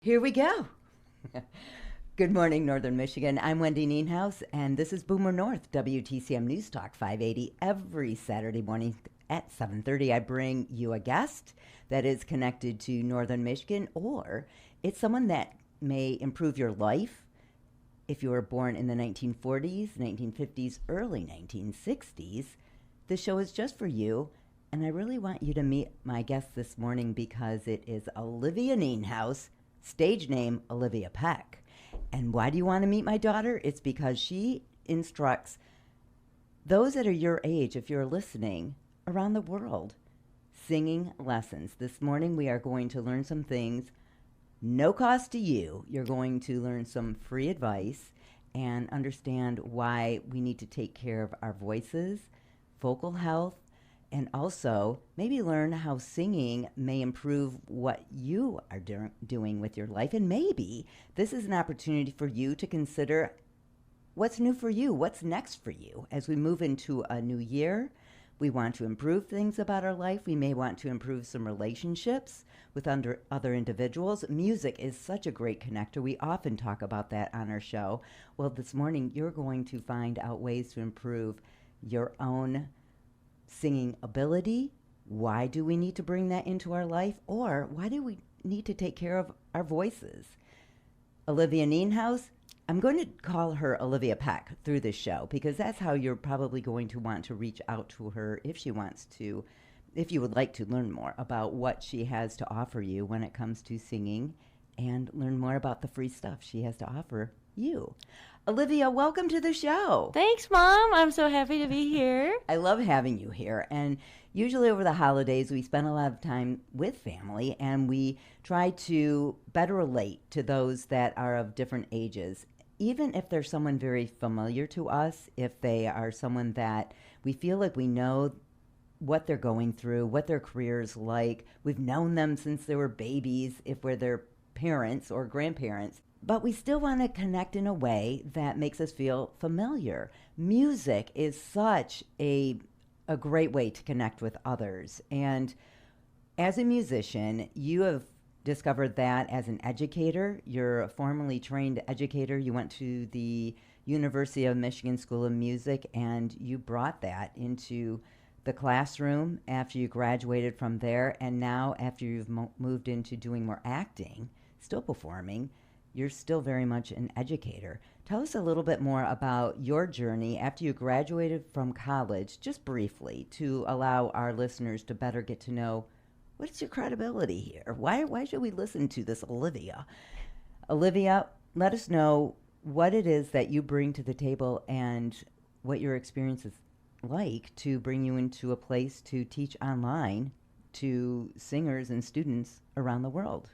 Here we go. Good morning, Northern Michigan. I'm Wendy Nienhouse, and this is Boomer North, WTCM News Talk 580. Every Saturday morning at 7:30, I bring you a guest that is connected to Northern Michigan, or it's someone that may improve your life. If you were born in the 1940s, 1950s, early 1960s, this show is just for you. And I really want you to meet my guest this morning because it is Olivia Nienhouse, stage name Olivia Peck. And why do you want to meet my daughter? It's because she instructs those that are your age, if you're listening, around the world, singing lessons. This morning we are going to learn some things, no cost to you. You're going to learn some free advice and understand why we need to take care of our voices, vocal health, and also maybe learn how singing may improve what you are doing with your life. And maybe this is an opportunity for you to consider what's new for you, what's next for you. As we move into a new year, we want to improve things about our life. We may want to improve some relationships with other individuals. Music is such a great connector. We often talk about that on our show. Well, this morning, you're going to find out ways to improve your own singing ability. Why do we need to bring that into our life? Or why do we need to take care of our voices? Olivia Nienhouse, I'm going to call her Olivia Peck through this show because that's how you're probably going to want to reach out to her if she wants to, if you would like to learn more about what she has to offer you when it comes to singing and learn more about the free stuff she has to offer you. Olivia, welcome to the show. Thanks, Mom. I'm so happy to be here. I love having you here. And usually over the holidays, we spend a lot of time with family, and we try to better relate to those that are of different ages. Even if they're someone very familiar to us, if they are someone that we feel like we know what they're going through, what their career's like. We've known them since they were babies, if we're their parents or grandparents. But we still want to connect in a way that makes us feel familiar. Music is such a great way to connect with others. And as a musician, you have discovered that as an educator. You're a formally trained educator. You went to the University of Michigan School of Music, and you brought that into the classroom after you graduated from there. And now after you've moved into doing more acting, still performing, you're still very much an educator. Tell us a little bit more about your journey after you graduated from college, just briefly, to allow our listeners to better get to know what's your credibility here. Why should we listen to this Olivia? Olivia, let us know what it is that you bring to the table and what your experience is like to bring you into a place to teach online to singers and students around the world.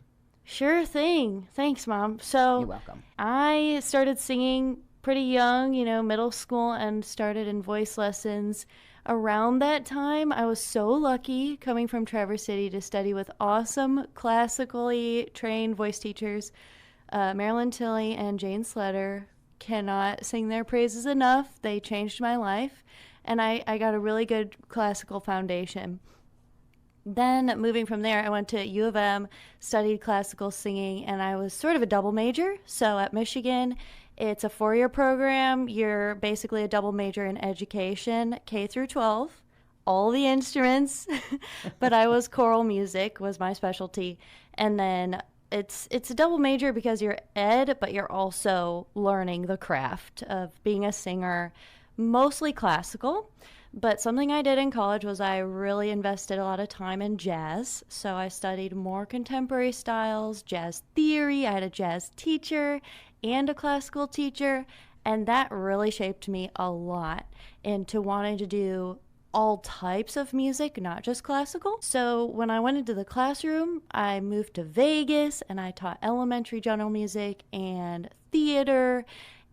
Sure thing. Thanks, Mom. So You're welcome. I started singing pretty young, middle school, and started in voice lessons. Around that time, I was so lucky coming from Traverse City to study with awesome classically trained voice teachers. Marilyn Tilley and Jane Sletter cannot sing their praises enough. They changed my life, and I got a really good classical foundation. Then moving from there, I went to U of M, studied classical singing, and I was sort of a double major. So at Michigan, it's a 4-year program. You're basically a double major in education, K through 12, all the instruments, but I was choral music was my specialty. And then it's a double major because you're ed, but you're also learning the craft of being a singer, mostly classical. But something I did in college was I really invested a lot of time in jazz. So I studied more contemporary styles, jazz theory. I had a jazz teacher and a classical teacher. And that really shaped me a lot into wanting to do all types of music, not just classical. So when I went into the classroom, I moved to Vegas and I taught elementary general music and theater.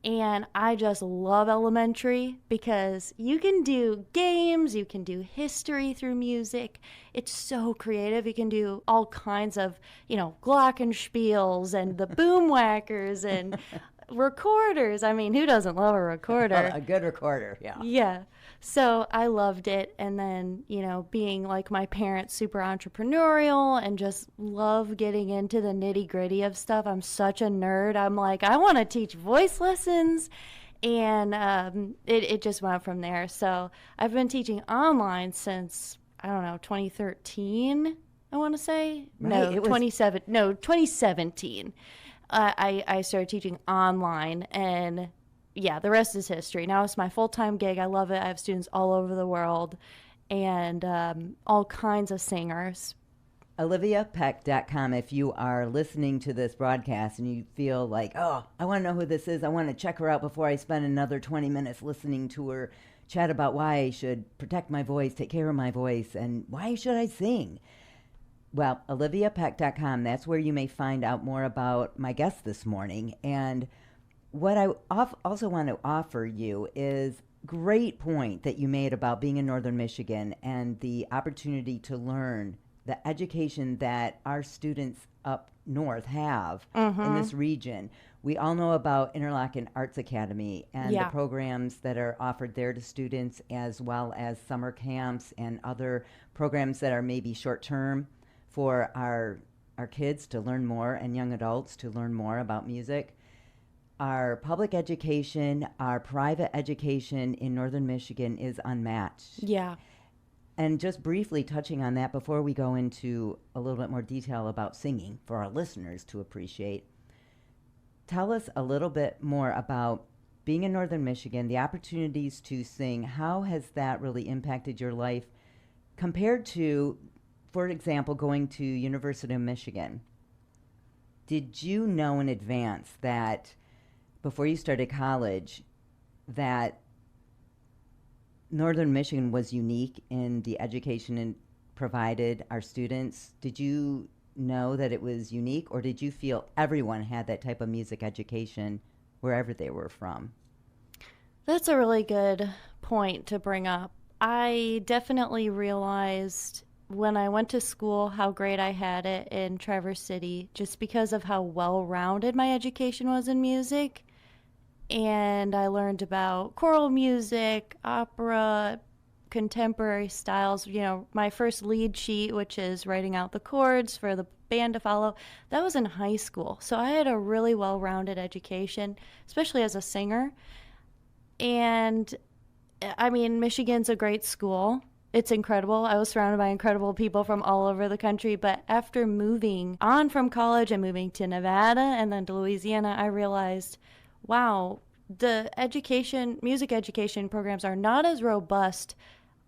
And I just love elementary because you can do games, you can do history through music. It's so creative. You can do all kinds of, glockenspiels and the boom whackers and recorders. I mean, who doesn't love a recorder? A good recorder, yeah. Yeah. So I loved it. And then, being like my parents, super entrepreneurial and just love getting into the nitty gritty of stuff. I'm such a nerd. I'm like, I want to teach voice lessons. And it just went from there. So I've been teaching online since, I don't know, 2013, I want to say. Right, No, 2017. I started teaching online, and yeah, the rest is history. Now it's my full-time gig. I love it. I have students all over the world and all kinds of singers. OliviaPeck.com. If you are listening to this broadcast and you feel like, oh, I want to know who this is, I want to check her out before I spend another 20 minutes listening to her chat about why I should protect my voice, take care of my voice, and why should I sing? Well, OliviaPeck.com, that's where you may find out more about my guest this morning. And what I also want to offer you is great point that you made about being in Northern Michigan and the opportunity to learn the education that our students up north have in this region. We all know about Interlochen Arts Academy and the programs that are offered there to students, as well as summer camps and other programs that are maybe short-term for our kids to learn more and young adults to learn more about music. Our public education, our private education in Northern Michigan is unmatched. Yeah. And just briefly touching on that before we go into a little bit more detail about singing for our listeners to appreciate, tell us a little bit more about being in Northern Michigan, the opportunities to sing. How has that really impacted your life compared to, for example, going to University of Michigan? Did you know in advance that before you started college that Northern Michigan was unique in the education it provided our students? Did you know that it was unique, or did you feel everyone had that type of music education wherever they were from? That's a really good point to bring up. I definitely realized when I went to school how great I had it in Traverse City, just because of how well-rounded my education was in music. And I learned about choral music, opera, contemporary styles. My first lead sheet, which is writing out the chords for the band to follow, that was in high school. So I had a really well-rounded education, especially as a singer. And I mean, Michigan's a great school. It's incredible. I was surrounded by incredible people from all over the country. But after moving on from college and moving to Nevada and then to Louisiana, I realized, wow, the music education programs are not as robust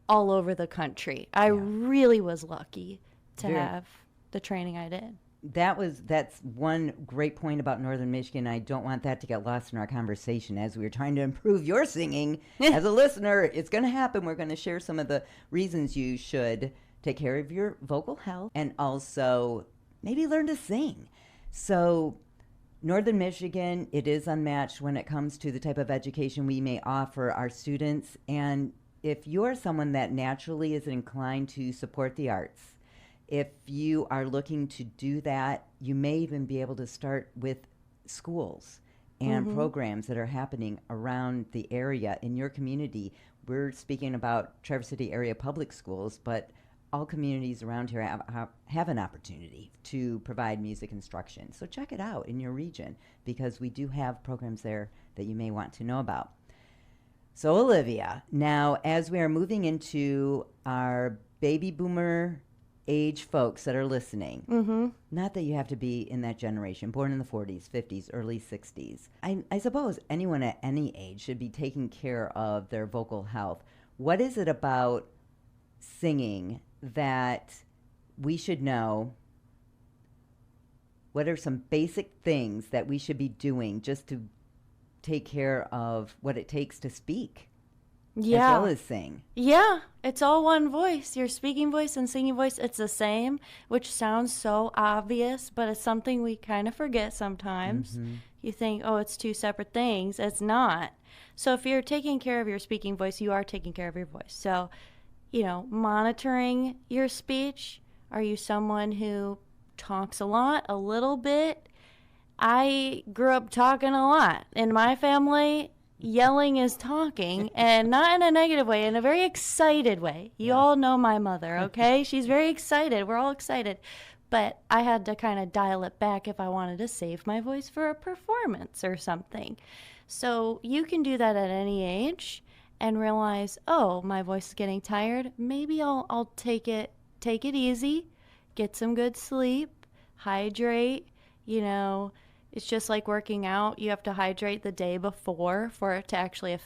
all over the country. I really was lucky to have the training I did. That's one great point about Northern Michigan. I don't want that to get lost in our conversation as we were trying to improve your singing. As a listener, it's going to happen. We're going to share some of the reasons you should take care of your vocal health and also maybe learn to sing. So Northern Michigan, it is unmatched when it comes to the type of education we may offer our students. And if you're someone that naturally is inclined to support the arts, if you are looking to do that, you may even be able to start with schools and programs that are happening around the area in your community. We're speaking about Traverse City area public schools, but all communities around here have an opportunity to provide music instruction. So check it out in your region, because we do have programs there that you may want to know about. So Olivia, now as we are moving into our baby boomer age folks that are listening, not that you have to be in that generation, born in the 40s, 50s, early 60s. I suppose anyone at any age should be taking care of their vocal health. What is it about singing that we should know? What are some basic things that we should be doing just to take care of what it takes to speak as well as sing? Yeah, it's all one voice. Your speaking voice and singing voice, it's the same, which sounds so obvious, but it's something we kind of forget sometimes. You think, oh, it's two separate things. It's not. So if you're taking care of your speaking voice, you are taking care of your voice. So, monitoring your speech. Are you someone who talks a lot, a little bit? I grew up talking a lot. In my family, yelling is talking, and not in a negative way, in a very excited way. You all know my mother, okay? She's very excited. We're all excited. But I had to kind of dial it back if I wanted to save my voice for a performance or something. So you can do that at any age and realize, oh, my voice is getting tired. Maybe I'll take it easy, get some good sleep, hydrate. It's just like working out. You have to hydrate the day before for it to actually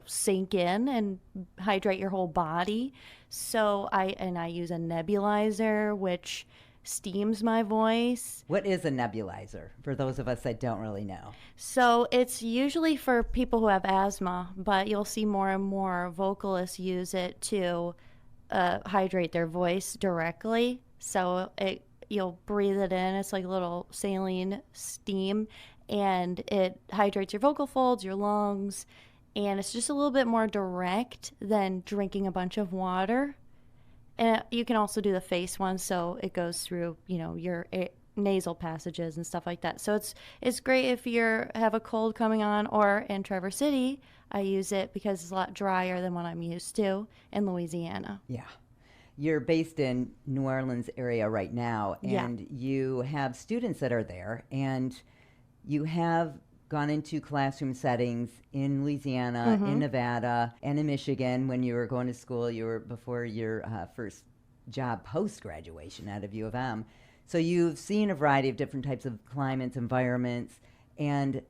sink in and hydrate your whole body. So I use a nebulizer, which steams my voice. What is a nebulizer for those of us that don't really know? So it's usually for people who have asthma, but you'll see more and more vocalists use it to hydrate their voice directly. So you'll breathe it in. It's like a little saline steam, and it hydrates your vocal folds, your lungs, and it's just a little bit more direct than drinking a bunch of water. And you can also do the face one, so it goes through, your nasal passages and stuff like that. So it's great if you have a cold coming on, or in Traverse City, I use it because it's a lot drier than what I'm used to in Louisiana. Yeah. You're based in New Orleans area right now, and you have students that are there, and you have gone into classroom settings in Louisiana, in Nevada, and in Michigan when you were going to school. You were before your first job post-graduation out of U of M. So you've seen a variety of different types of climates, environments, and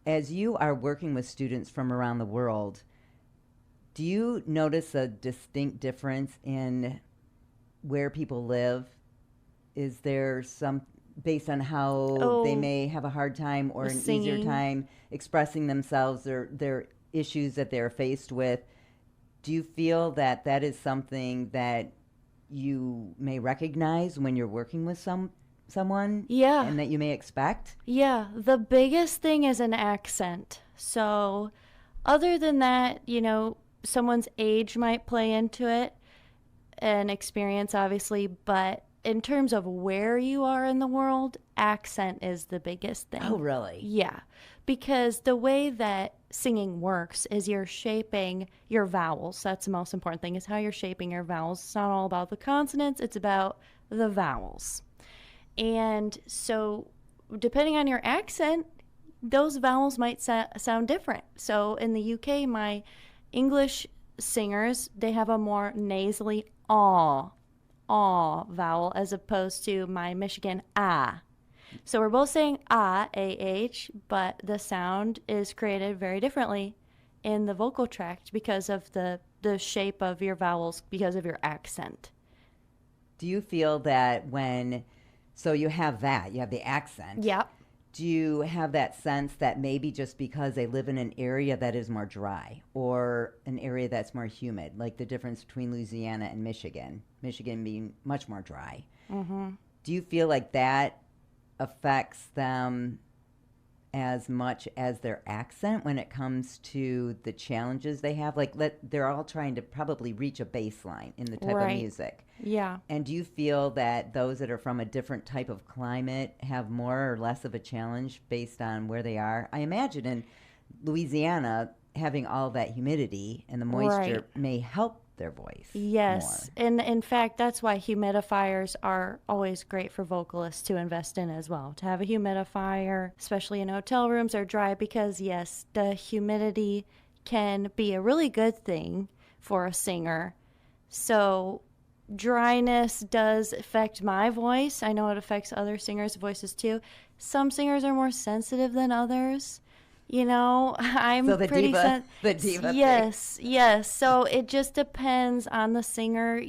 as you are working with students from around the world, do you notice a distinct difference in where people live? Is there some, based on how they may have a hard time or an easier time expressing themselves or their issues that they're faced with? Do you feel that that is something that you may recognize when you're working with someone? Yeah. And that you may expect? Yeah. The biggest thing is an accent. So other than that, someone's age might play into it, and experience, obviously, but in terms of where you are in the world, accent is the biggest thing. Oh, really? Yeah, because the way that singing works is you're shaping your vowels. That's the most important thing, is how you're shaping your vowels. It's not all about the consonants, it's about the vowels. And so depending on your accent, those vowels might sound different. So in the UK, my English singers, they have a more nasally aw vowel, as opposed to my Michigan ah. So we're both saying ah, A-H, but the sound is created very differently in the vocal tract because of the shape of your vowels, because of your accent. Do you feel that so you have the accent. Yep. Do you have that sense that maybe just because they live in an area that is more dry or an area that's more humid, like the difference between Louisiana and Michigan being much more dry, do you feel like that affects them as much as their accent when it comes to the challenges they have? Like they're all trying to probably reach a baseline in the type of music. Yeah. And do you feel that those that are from a different type of climate have more or less of a challenge based on where they are? I imagine in Louisiana, having all that humidity and the moisture may help their voice. Yes. More. And in fact, that's why humidifiers are always great for vocalists to invest in as well. To have a humidifier, especially in hotel rooms, are dry, because yes, the humidity can be a really good thing for a singer. So dryness does affect my voice. I know it affects other singers' voices too. Some singers are more sensitive than others. I'm so the pretty the diva yes. So it just depends on the singer,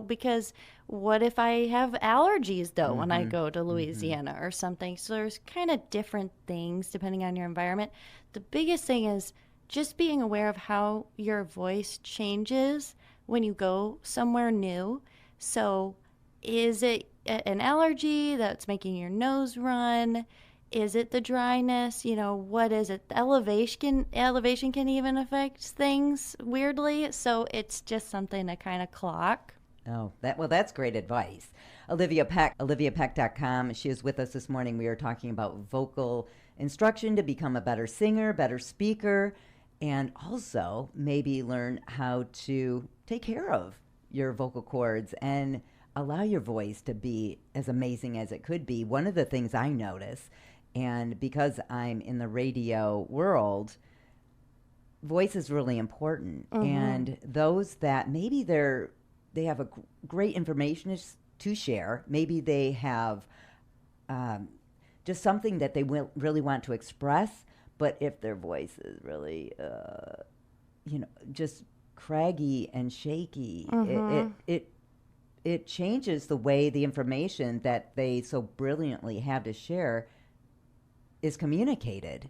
because what if I have allergies though when I go to Louisiana or something? So there's kind of different things depending on your environment. The biggest thing is just being aware of how your voice changes when you go somewhere new. So is it an allergy that's making your nose run? Is it the dryness? What is it? The elevation can even affect things weirdly. So it's just something to kind of clock. Oh, that's great advice. Olivia Peck, oliviapeck.com. She is with us this morning. We are talking about vocal instruction to become a better singer, better speaker. and also maybe learn how to take care of your vocal cords and allow your voice to be as amazing as it could be. One of the things I notice, and because I'm in the radio world, voice is really important. And those that maybe they have a great information to share, maybe they have just something that they really want to express, but if their voice is really, just craggy and shaky, it changes the way the information that they so brilliantly have to share is communicated.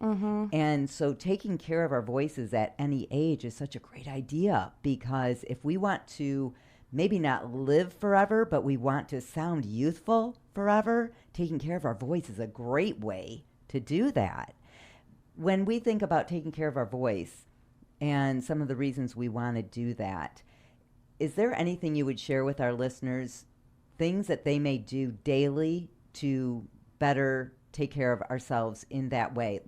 And so taking care of our voices at any age is such a great idea, because if we want to maybe not live forever, but we want to sound youthful forever, taking care of our voice is a great way to do that. When we think about taking care of our voice and some of the reasons we want to do that, is there anything you would share with our listeners, things that they may do daily to better take care of ourselves in that way?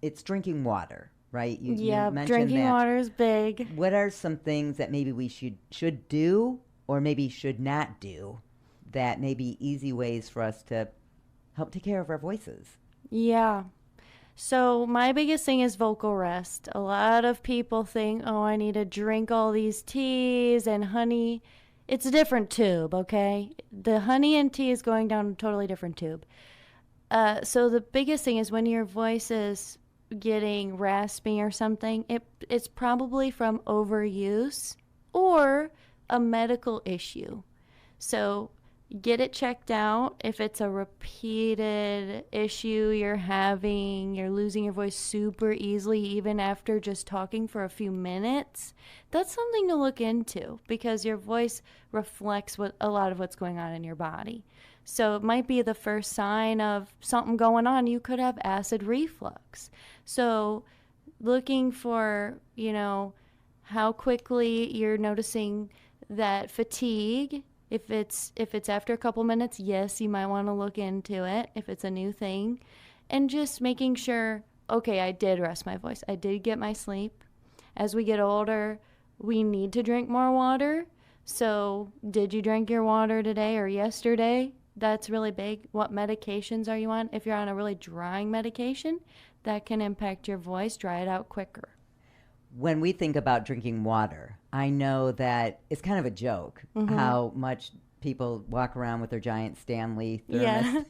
It's drinking water, right? You mentioned drinking that. water is big. What are some things that maybe we should do or maybe should not do that may be easy ways for us to help take care of our voices? Yeah. So my biggest thing is vocal rest. A lot of people think, oh, I need to drink all these teas and honey. It's a different tube, okay? The honey and tea is going down a totally different tube. So the biggest thing is when your voice is getting raspy or something, it's probably from overuse or a medical issue. So get it checked out. If it's a repeated issue you're losing your voice super easily even after just talking for a few minutes, that's something to look into, because your voice reflects a lot of what's going on in your body. So it might be the first sign of something going on. You could have acid reflux. So looking for, how quickly you're noticing that fatigue. If it's after a couple minutes, yes, you might want to look into it if it's a new thing. And just making sure, okay, I did rest my voice. I did get my sleep. As we get older, we need to drink more water. So did you drink your water today or yesterday? That's really big. What medications are you on? If you're on a really drying medication, that can impact your voice, dry it out quicker. When we think about drinking water, I know that it's kind of a joke how much people walk around with their giant Stanley thermos. Yeah.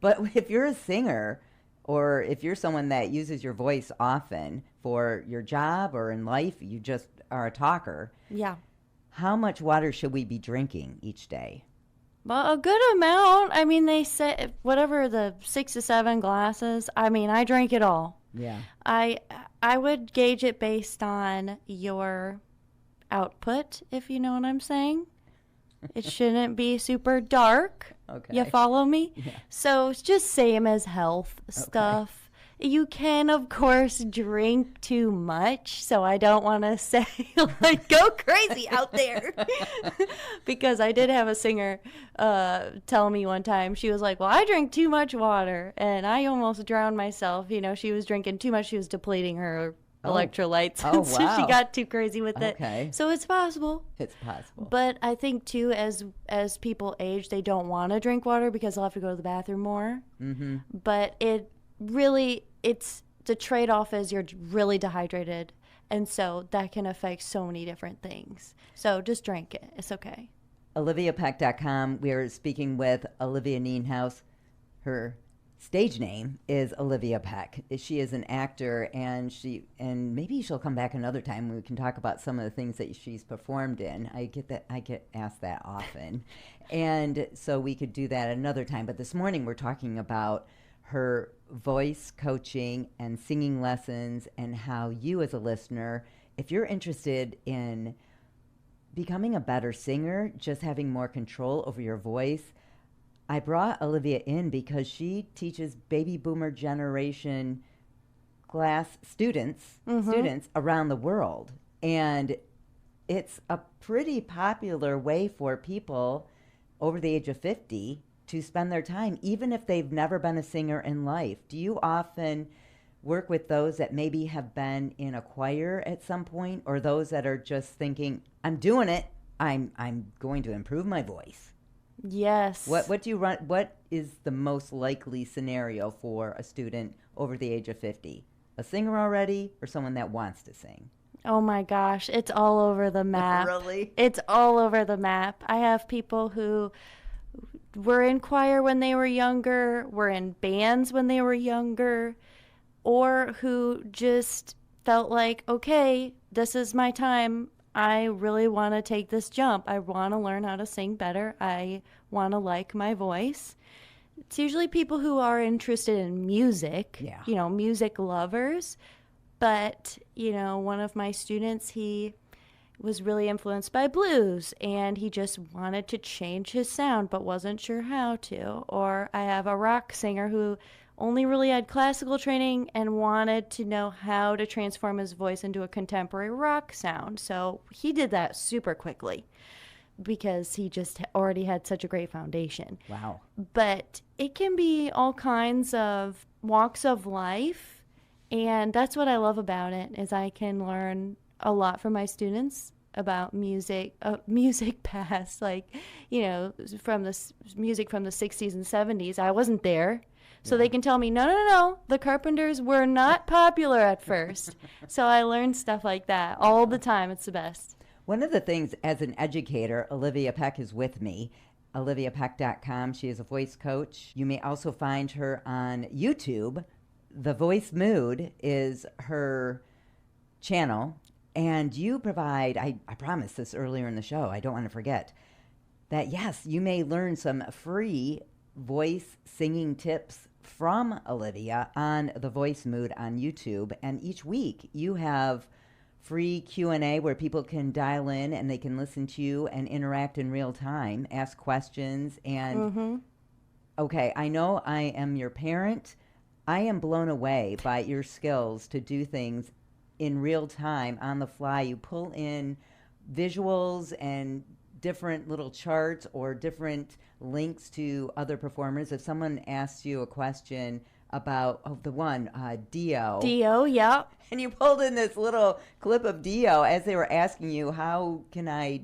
But if you're a singer, or if you're someone that uses your voice often for your job or in life, you just are a talker. Yeah. How much water should we be drinking each day? Well, a good amount. I mean, they say whatever the 6 to 7 glasses. I mean, I drink it all. Yeah. I would gauge it based on your output, if you know what I'm saying. It shouldn't be super dark. Okay. You follow me? Yeah. So it's just same as health stuff. You can, of course, drink too much, so I don't want to say, go crazy out there. Because I did have a singer tell me one time, she was like, well, I drink too much water, and I almost drowned myself. She was drinking too much. She was depleting her electrolytes. Oh, so wow. she got too crazy with it. Okay. So it's possible. It's possible. But I think, too, as people age, they don't want to drink water because they'll have to go to the bathroom more. Mm-hmm. But it's the trade-off is you're really dehydrated, and so that can affect so many different things. So just drink it. It's okay. OliviaPeck.com. We're speaking with Olivia Nienhouse. Her stage name is Olivia Peck. She is an actor, and maybe she'll come back another time. We can talk about some of the things that she's performed in. I get asked that often, and so we could do that another time. But this morning we're talking about her voice coaching and singing lessons, and how you as a listener, if you're interested in becoming a better singer, just having more control over your voice. I brought Olivia in because she teaches baby boomer generation class students around the world. And it's a pretty popular way for people over the age of 50 to spend their time, even if they've never been a singer in life. Do you often work with those that maybe have been in a choir at some point, or those that are just thinking, I'm doing it, I'm going to improve my voice? Yes. What do you run? What is the most likely scenario for a student over the age of 50? A singer already, or someone that wants to sing? Oh my gosh, it's all over the map. Really? It's all over the map. I have people who were in choir when they were younger, were in bands when they were younger, or who just felt like, okay, this is my time. I really want to take this jump. I want to learn how to sing better. I want to like my voice. It's usually people who are interested in music, Yeah. Music lovers. But, one of my students, he was really influenced by blues and he just wanted to change his sound but wasn't sure how to. Or I have a rock singer who only really had classical training and wanted to know how to transform his voice into a contemporary rock sound. So he did that super quickly because he just already had such a great foundation. Wow. But it can be all kinds of walks of life, and that's what I love about it, is I can learn a lot from my students about music past, from the music from the 60s and 70s. I wasn't there. So they can tell me, no, the Carpenters were not popular at first. So I learned stuff like that all the time. It's the best. One of the things, as an educator, Olivia Peck is with me, oliviapeck.com. She is a voice coach. You may also find her on YouTube. The Voice Mood is her channel. And you provide, I promised this earlier in the show, I don't want to forget, that yes, you may learn some free voice singing tips from Olivia on The Voice Mood on YouTube. And each week you have free Q&A where people can dial in and they can listen to you and interact in real time, ask questions. And okay, I know I am your parent. I am blown away by your skills to do things in real time on the fly. You pull in visuals and different little charts or different links to other performers. If someone asks you a question about Dio. Dio, yeah. And you pulled in this little clip of Dio as they were asking you, how can I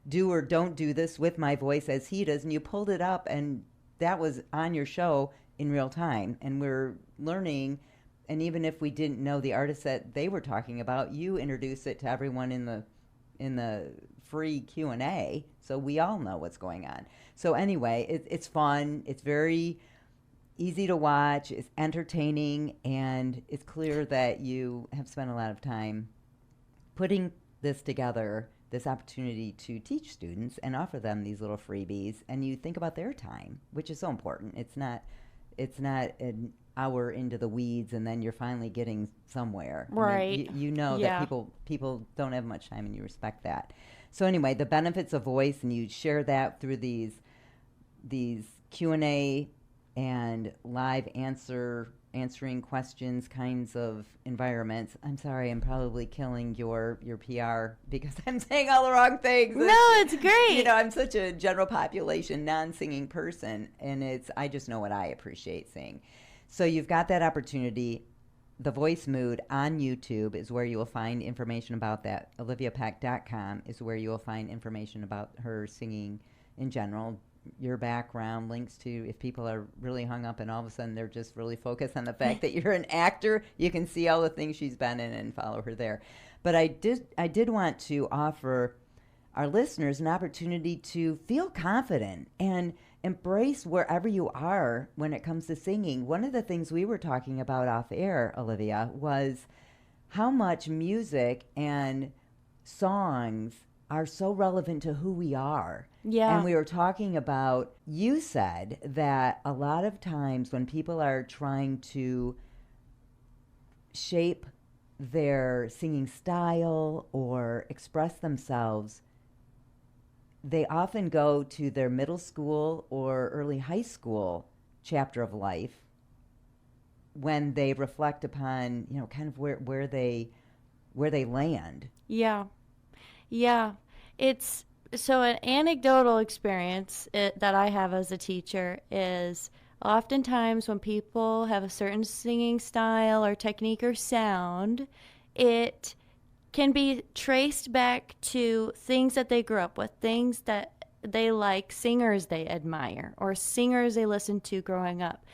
do or don't do this with my voice as he does? And you pulled it up, and that was on your show in real time. And we're learning, and even if we didn't know the artist that they were talking about, you introduced it to everyone in the free Q&A, so we all know what's going on. So anyway, it's fun. It's very easy to watch. It's entertaining, and it's clear that you have spent a lot of time putting this together, this opportunity to teach students and offer them these little freebies, and you think about their time, which is so important. It's not an hour into the weeds and then you're finally getting somewhere. Right. I mean, you know that people don't have much time, and you respect that. So anyway, the benefits of voice, and you share that through these Q&A and live answering questions kinds of environments. I'm sorry, I'm probably killing your PR because I'm saying all the wrong things. No, it's great. I'm such a general population non-singing person, and I just know what I appreciate seeing. So you've got that opportunity. The Voice Mood on YouTube is where you will find information about that. OliviaPeck.com is where you will find information about her singing in general, your background, links to, if people are really hung up and all of a sudden they're just really focused on the fact that you're an actor, you can see all the things she's been in and follow her there. But I did want to offer our listeners an opportunity to feel confident and embrace wherever you are when it comes to singing. One of the things we were talking about off air, Olivia, was how much music and songs are so relevant to who we are. Yeah. And we were talking about, you said that a lot of times when people are trying to shape their singing style or express themselves, they often go to their middle school or early high school chapter of life when they reflect upon, kind of where they land. Yeah. Yeah. So an anecdotal experience that I have as a teacher is Oftentimes, when people have a certain singing style or technique or sound, it can be traced back to things that they grew up with, things that they like, singers they admire, or singers they listened to growing up.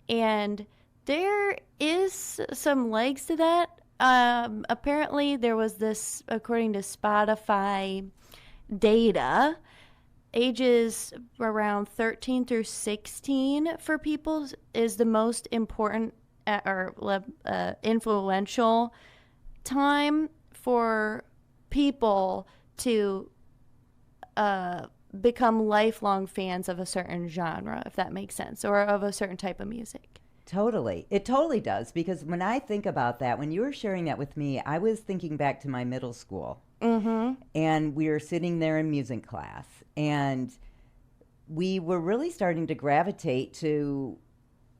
And there is some legs to that. Apparently, there was this, according to Spotify data, ages around 13 through 16 for people is the most important influential time for people to become lifelong fans of a certain genre, if that makes sense, or of a certain type of music. Totally. It totally does. Because when I think about that, when you were sharing that with me, I was thinking back to my middle school. Mm-hmm. And we were sitting there in music class. And we were really starting to gravitate to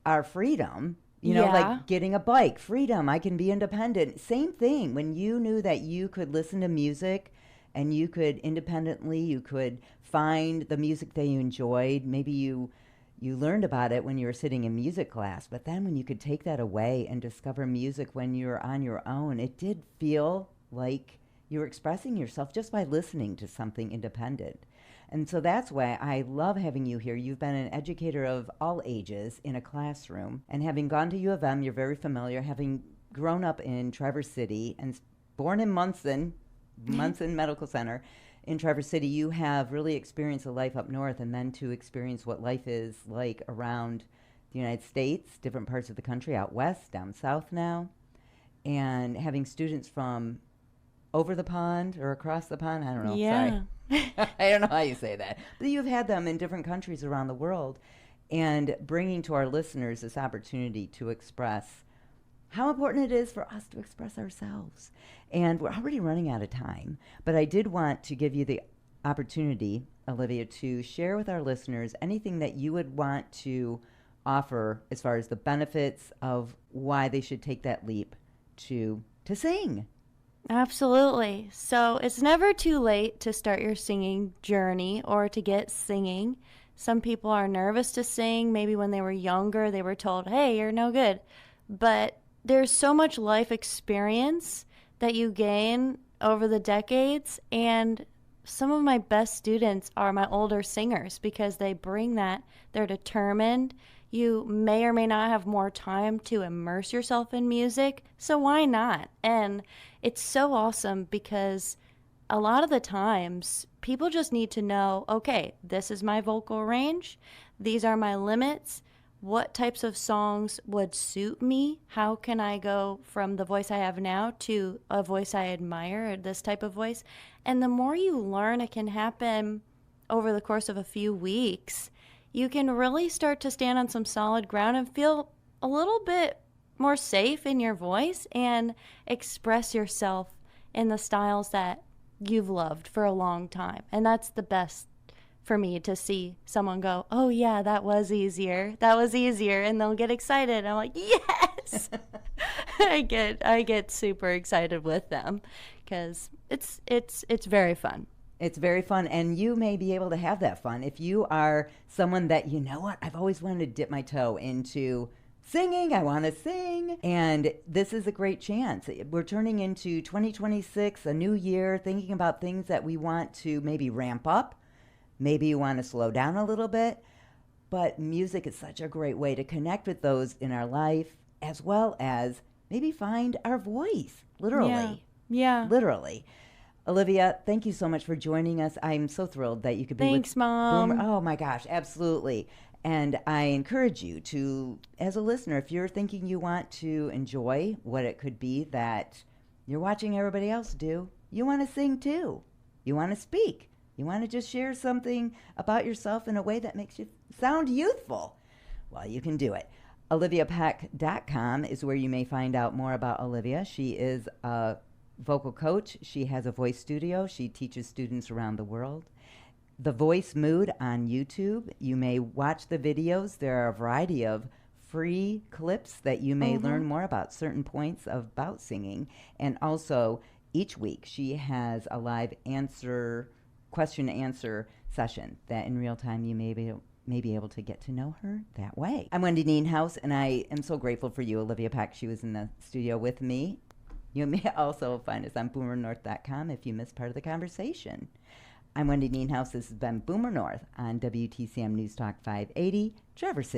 our freedom. You know, like getting a bike, freedom. I can be independent. Same thing. When you knew that you could listen to music and you could independently, you could find the music that you enjoyed. Maybe you learned about it when you were sitting in music class, but then when you could take that away and discover music when you're on your own, it did feel like you were expressing yourself just by listening to something independent. And so that's why I love having you here. You've been an educator of all ages in a classroom, and having gone to U of M, you're very familiar, having grown up in Traverse City and born in Munson Medical Center in Traverse City, you have really experienced a life up north, and then to experience what life is like around the United States, different parts of the country, out west, down south now, and having students from over the pond or across the pond, I don't know, sorry. I don't know how you say that. But you've had them in different countries around the world, and bringing to our listeners this opportunity to express how important it is for us to express ourselves. And we're already running out of time, but I did want to give you the opportunity, Olivia, to share with our listeners anything that you would want to offer as far as the benefits of why they should take that leap to sing. Absolutely. So it's never too late to start your singing journey or to get singing. Some people are nervous to sing. Maybe when they were younger, they were told, hey, you're no good. But there's so much life experience that you gain over the decades. And some of my best students are my older singers because they bring that. They're determined. You may or may not have more time to immerse yourself in music, so why not? And it's so awesome because a lot of the times people just need to know, okay, this is my vocal range, these are my limits, what types of songs would suit me, how can I go from the voice I have now to a voice I admire, or this type of voice. And the more you learn, it can happen over the course of a few weeks. You can really start to stand on some solid ground and feel a little bit more safe in your voice and express yourself in the styles that you've loved for a long time. And that's the best for me, to see someone go, oh yeah, that was easier. And they'll get excited. I'm like, yes. I get super excited with them because it's very fun. It's very fun, and you may be able to have that fun if you are someone that, you know what, I've always wanted to dip my toe into singing. I want to sing, and this is a great chance. We're turning into 2026, a new year, thinking about things that we want to maybe ramp up. Maybe you want to slow down a little bit, but music is such a great way to connect with those in our life, as well as maybe find our voice, literally. Yeah. Literally. Olivia, thank you so much for joining us. I'm so thrilled that you could be Thanks, with Mom. Boomer. Oh my gosh, absolutely. And I encourage you to, as a listener, if you're thinking you want to enjoy what it could be that you're watching everybody else do, you want to sing too. You want to speak. You want to just share something about yourself in a way that makes you sound youthful. Well, you can do it. OliviaPeck.com is where you may find out more about Olivia. She is a vocal coach. She has a voice studio. She teaches students around the world. The Voice Mood on YouTube. You may watch the videos. There are a variety of free clips that you may learn more about certain points about singing. And also, each week she has a live question answer session that in real time you may be may be able to get to know her that way. I'm Wendy Nienhouse, and I am so grateful for you, Olivia Pack. She was in the studio with me. You may also find us on boomernorth.com if you missed part of the conversation. I'm Wendy Nienhouse. This has been Boomer North on WTCM News Talk 580, Traverse City.